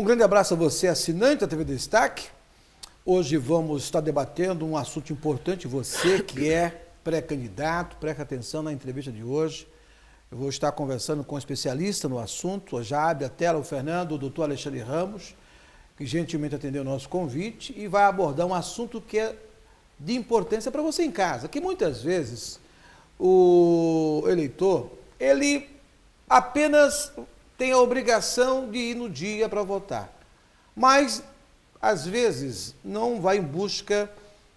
Um grande abraço a você, assinante da TV Destaque. Hoje vamos estar debatendo um assunto importante, você que é pré-candidato, preste atenção na entrevista de hoje. Eu vou estar conversando com um especialista no assunto, já abre a tela o Fernando, o doutor Alexandre Ramos, que gentilmente atendeu o nosso convite e vai abordar um assunto que é de importância para você em casa, que muitas vezes o eleitor, ele apenas tem a obrigação de ir no dia para votar, mas às vezes não vai em busca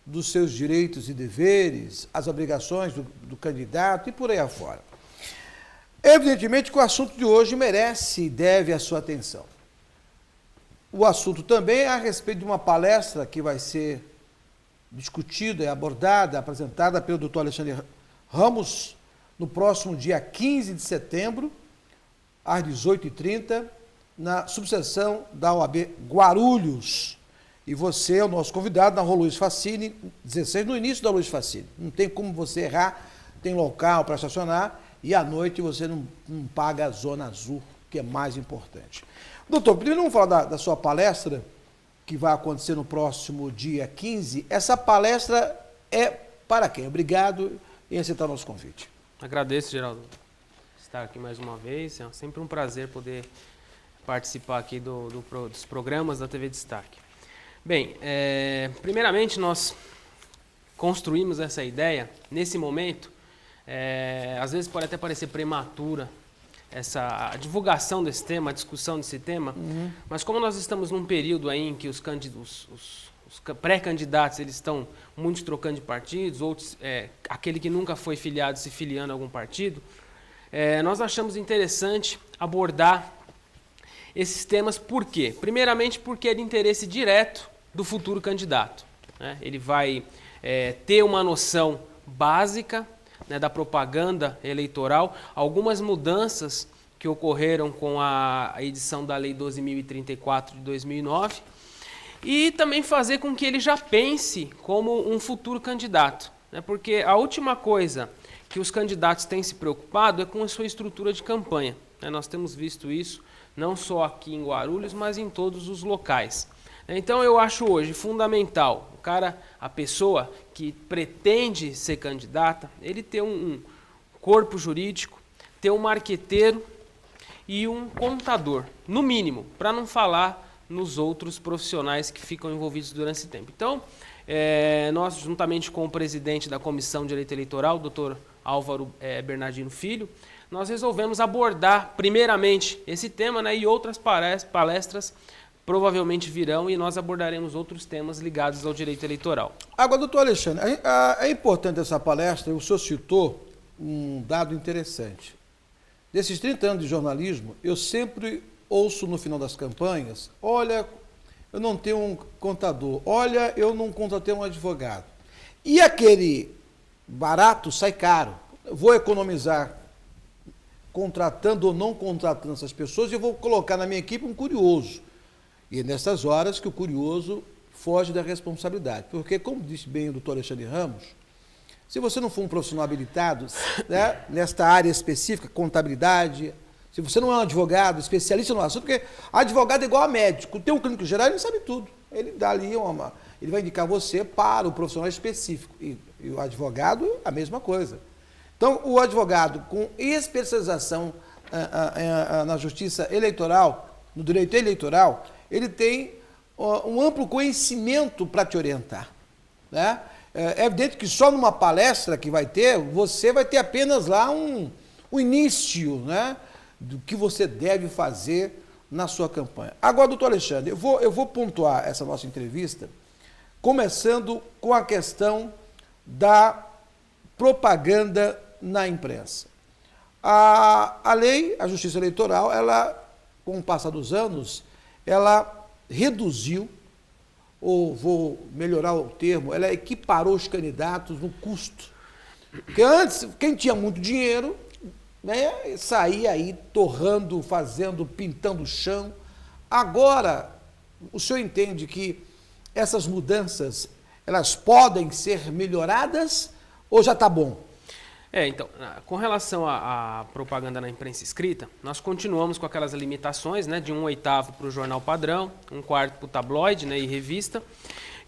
dos seus direitos e deveres, as obrigações do candidato e por aí afora. Evidentemente que o assunto de hoje merece e deve a sua atenção. O assunto também é a respeito de uma palestra que vai ser discutida, abordada, apresentada pelo doutor Alexandre Ramos no próximo dia 15 de setembro, às 18h30, na subseção da OAB Guarulhos. E você é o nosso convidado na Rua Luiz Facine, 16, no início da Luiz Facine. Não tem como você errar, tem local para estacionar e à noite você não paga a zona azul, que é mais importante. Doutor, primeiro vamos falar da sua palestra, que vai acontecer no próximo dia 15. Essa palestra é para quem? Obrigado em aceitar o nosso convite. Agradeço, Geraldo, estar aqui mais uma vez. É sempre um prazer poder participar aqui dos programas da TV Destaque. Bem, primeiramente nós construímos essa ideia nesse momento, às vezes pode até parecer prematura a divulgação desse tema, a discussão desse tema, mas como nós estamos num período aí em que os pré-candidatos eles estão muitos trocando de partidos, outros, aquele que nunca foi filiado se filiando a algum partido, nós achamos interessante abordar esses temas. Por quê? Primeiramente porque é de interesse direto do futuro candidato, né? Ele vai ter uma noção básica, né, da propaganda eleitoral, algumas mudanças que ocorreram com a edição da Lei 12.034 de 2009 e também fazer com que ele já pense como um futuro candidato, né? Porque a última coisa que os candidatos têm se preocupado é com a sua estrutura de campanha, né? Nós temos visto isso não só aqui em Guarulhos, mas em todos os locais. Então eu acho hoje fundamental a pessoa que pretende ser candidata, ele ter um corpo jurídico, ter um marqueteiro e um contador, no mínimo, para não falar nos outros profissionais que ficam envolvidos durante esse tempo. Então, nós, juntamente com o presidente da Comissão de Direito Eleitoral, doutor Álvaro Bernardino Filho, nós resolvemos abordar primeiramente esse tema, né, e outras palestras provavelmente virão e nós abordaremos outros temas ligados ao direito eleitoral. Agora, doutor Alexandre, é importante essa palestra, o senhor citou um dado interessante. Desses 30 anos de jornalismo, eu sempre ouço no final das campanhas, olha, eu não tenho um contador, olha, eu não contratei um advogado. E aquele barato sai caro. Eu vou economizar contratando ou não contratando essas pessoas e eu vou colocar na minha equipe um curioso. E é nessas horas que o curioso foge da responsabilidade. Porque, como disse bem o doutor Alexandre Ramos, se você não for um profissional habilitado, né, nesta área específica, contabilidade, se você não é um advogado, especialista no assunto, porque advogado é igual a médico, tem um clínico geral, ele não sabe tudo. Ele dá ali ele vai indicar você para o profissional específico. E o advogado, a mesma coisa. Então, o advogado com especialização na justiça eleitoral, no direito eleitoral, ele tem um amplo conhecimento para te orientar, né? É evidente que só numa palestra que vai ter, você vai ter apenas lá um início, né, do que você deve fazer na sua campanha. Agora, doutor Alexandre, eu vou pontuar essa nossa entrevista, começando com a questão da propaganda na imprensa. A lei, a Justiça Eleitoral, ela, com o passar dos anos, ela reduziu, ou vou melhorar o termo, ela equiparou os candidatos no custo. Porque antes, quem tinha muito dinheiro, né, saía aí torrando, pintando o chão. Agora, o senhor entende que essas mudanças, elas podem ser melhoradas ou já está bom? Então, com relação à propaganda na imprensa escrita, nós continuamos com aquelas limitações, né, de 1/8 para o jornal padrão, 1/4 para o tabloide, né, e revista.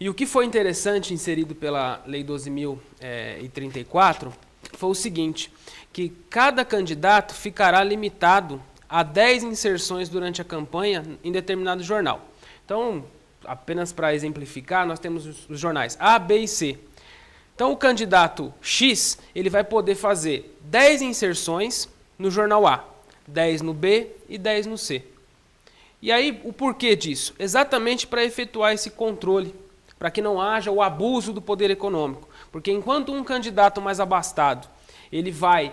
E o que foi interessante, inserido pela Lei 12.034, foi o seguinte, que cada candidato ficará limitado a 10 inserções durante a campanha em determinado jornal. Então, apenas para exemplificar, nós temos os jornais A, B e C. Então, o candidato X, ele vai poder fazer 10 inserções no jornal A, 10 no B e 10 no C. E aí, o porquê disso? Exatamente para efetuar esse controle, para que não haja o abuso do poder econômico. Porque enquanto um candidato mais abastado, ele vai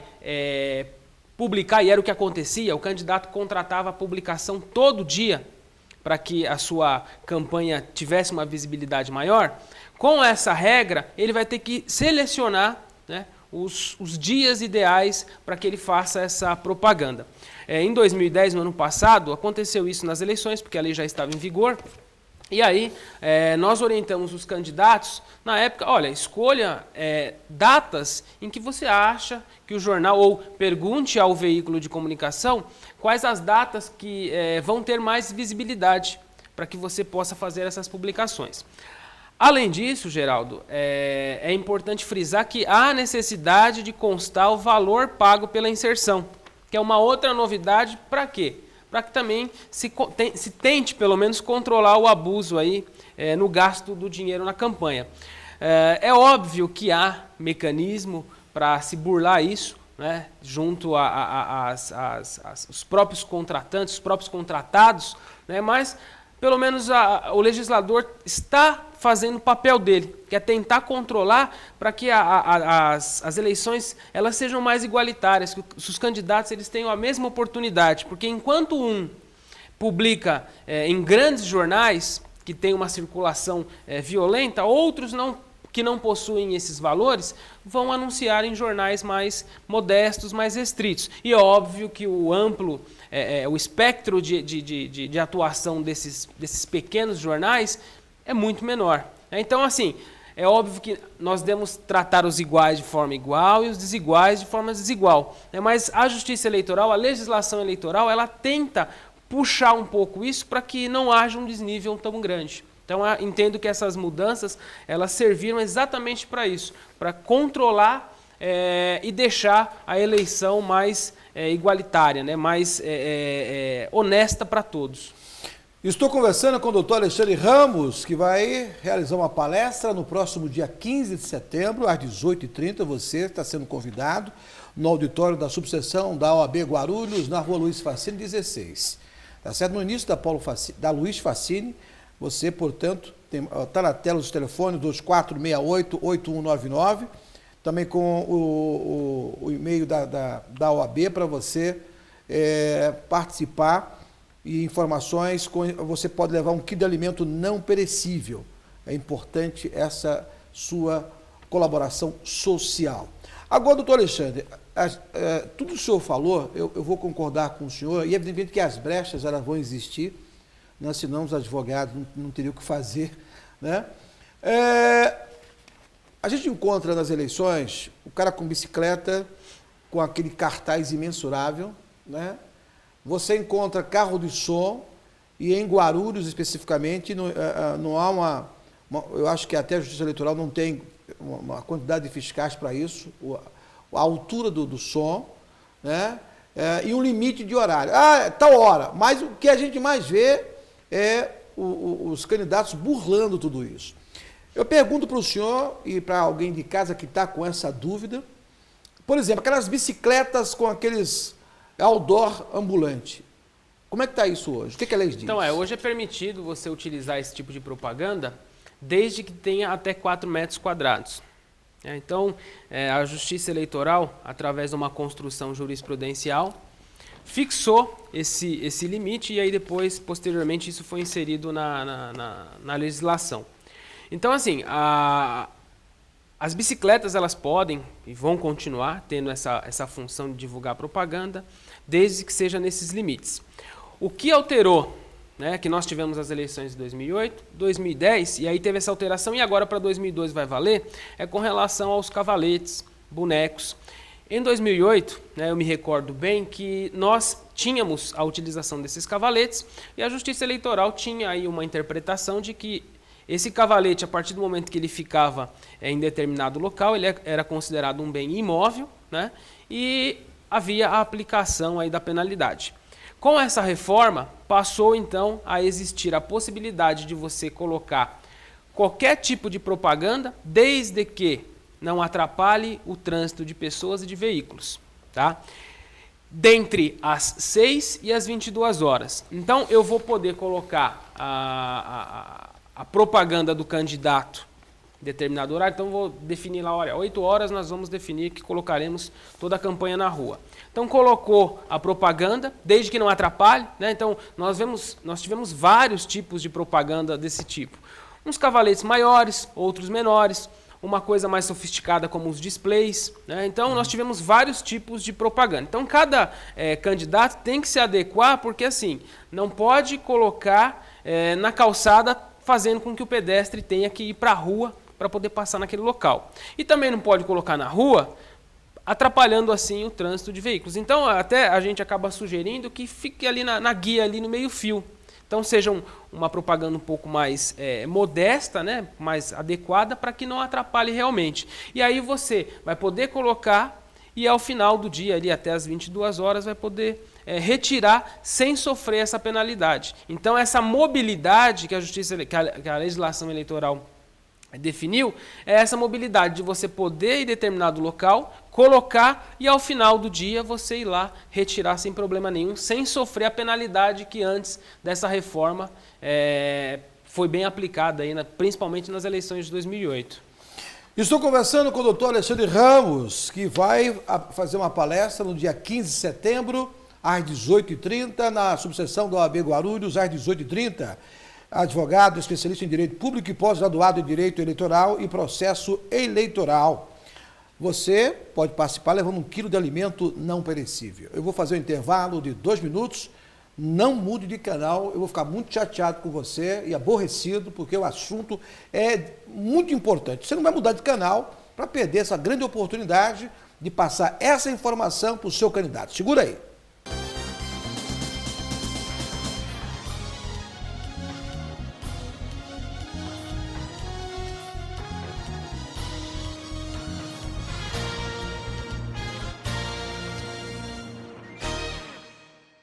publicar, e era o que acontecia, o candidato contratava a publicação todo dia para que a sua campanha tivesse uma visibilidade maior. Com essa regra, ele vai ter que selecionar, né, os dias ideais para que ele faça essa propaganda. Em 2010, no ano passado, aconteceu isso nas eleições, porque a lei já estava em vigor. E aí, nós orientamos os candidatos, na época, olha, escolha datas em que você acha que o jornal, ou pergunte ao veículo de comunicação, quais as datas que vão ter mais visibilidade, para que você possa fazer essas publicações. Além disso, Geraldo, é importante frisar que há necessidade de constar o valor pago pela inserção, que é uma outra novidade. Para quê? Para que também se tente, pelo menos, controlar o abuso aí, no gasto do dinheiro na campanha. É óbvio que há mecanismo para se burlar isso, né, junto os próprios contratantes, os próprios contratados, né, mas pelo menos o legislador está fazendo o papel dele, que é tentar controlar para que as eleições elas sejam mais igualitárias, que os candidatos eles tenham a mesma oportunidade, porque enquanto um publica em grandes jornais, que tem uma circulação violenta, outros que não possuem esses valores, vão anunciar em jornais mais modestos, mais restritos. E é óbvio que o amplo, o espectro de atuação desses pequenos jornais é muito menor. Então, assim, é óbvio que nós devemos tratar os iguais de forma igual e os desiguais de forma desigual. Mas a Justiça Eleitoral, a legislação eleitoral, ela tenta puxar um pouco isso para que não haja um desnível tão grande. Então, entendo que essas mudanças elas serviram exatamente para isso, para controlar e deixar a eleição mais igualitária, né, mais honesta para todos. Estou conversando com o doutor Alexandre Ramos, que vai realizar uma palestra no próximo dia 15 de setembro, às 18h30. Você está sendo convidado no auditório da subseção da OAB Guarulhos, na rua Luiz Facine, 16. Tá certo? No início da Luiz Facine. Você, portanto, está na tela os telefones 2468-8199, também com o e-mail da OAB para você participar e informações. Você pode levar um quilo de alimento não perecível. É importante essa sua colaboração social. Agora, doutor Alexandre, tudo o senhor falou, eu vou concordar com o senhor, e evidentemente que as brechas elas vão existir, né, senão os advogados não teriam o que fazer, né? A gente encontra nas eleições o cara com bicicleta, com aquele cartaz imensurável, né? Você encontra carro de som, e em Guarulhos especificamente não há eu acho que até a Justiça Eleitoral não tem uma quantidade de fiscais para isso, a altura do som, né? E um limite de horário. Tal hora, mas o que a gente mais vê é os candidatos burlando tudo isso. Eu pergunto para o senhor e para alguém de casa que está com essa dúvida, por exemplo, aquelas bicicletas com aqueles outdoor ambulante. Como é que está isso hoje? O que a lei diz? Então, hoje é permitido você utilizar esse tipo de propaganda desde que tenha até 4 metros quadrados. Então, a Justiça Eleitoral, através de uma construção jurisprudencial, fixou esse limite e aí depois, posteriormente, isso foi inserido na legislação. Então, assim, as bicicletas elas podem e vão continuar tendo essa função de divulgar propaganda, desde que seja nesses limites. O que alterou, né, que nós tivemos as eleições de 2008, 2010, e aí teve essa alteração, e agora para 2012 vai valer, é com relação aos cavaletes, bonecos. Em 2008, né, eu me recordo bem que nós tínhamos a utilização desses cavaletes e a Justiça Eleitoral tinha aí uma interpretação de que esse cavalete, a partir do momento que ele ficava em determinado local, ele era considerado um bem imóvel, né, e havia a aplicação aí da penalidade. Com essa reforma, passou então a existir a possibilidade de você colocar qualquer tipo de propaganda, desde que não atrapalhe o trânsito de pessoas e de veículos, tá? Dentre as 6 e as 22 horas. Então, eu vou poder colocar a propaganda do candidato em determinado horário. Então, eu vou definir lá, olha, 8 horas nós vamos definir que colocaremos toda a campanha na rua. Então, colocou a propaganda, desde que não atrapalhe, né? Então, nós tivemos vários tipos de propaganda desse tipo. Uns cavaletes maiores, outros menores, uma coisa mais sofisticada como os displays, né? Então, nós tivemos vários tipos de propaganda. Então, cada candidato tem que se adequar, porque assim, não pode colocar na calçada fazendo com que o pedestre tenha que ir para a rua para poder passar naquele local. E também não pode colocar na rua, atrapalhando assim o trânsito de veículos. Então, até a gente acaba sugerindo que fique ali na guia, ali no meio-fio. Então, seja uma propaganda um pouco mais modesta, né, mais adequada, para que não atrapalhe realmente. E aí você vai poder colocar e ao final do dia, ali até as 22 horas, vai poder retirar sem sofrer essa penalidade. Então, essa mobilidade que a legislação eleitoral definiu, é essa mobilidade de você poder ir em determinado local, colocar e ao final do dia você ir lá retirar sem problema nenhum, sem sofrer a penalidade que antes dessa reforma foi bem aplicada, aí, principalmente nas eleições de 2008. Estou conversando com o doutor Alexandre Ramos, que vai fazer uma palestra no dia 15 de setembro, às 18h30, na subseção da OAB Guarulhos, às 18h30. Advogado, especialista em Direito Público e pós-graduado em Direito Eleitoral e Processo Eleitoral. Você pode participar levando 1 quilo de alimento não perecível. Eu vou fazer um intervalo de 2 minutos, não mude de canal, eu vou ficar muito chateado com você e aborrecido, porque o assunto é muito importante. Você não vai mudar de canal para perder essa grande oportunidade de passar essa informação para o seu candidato. Segura aí.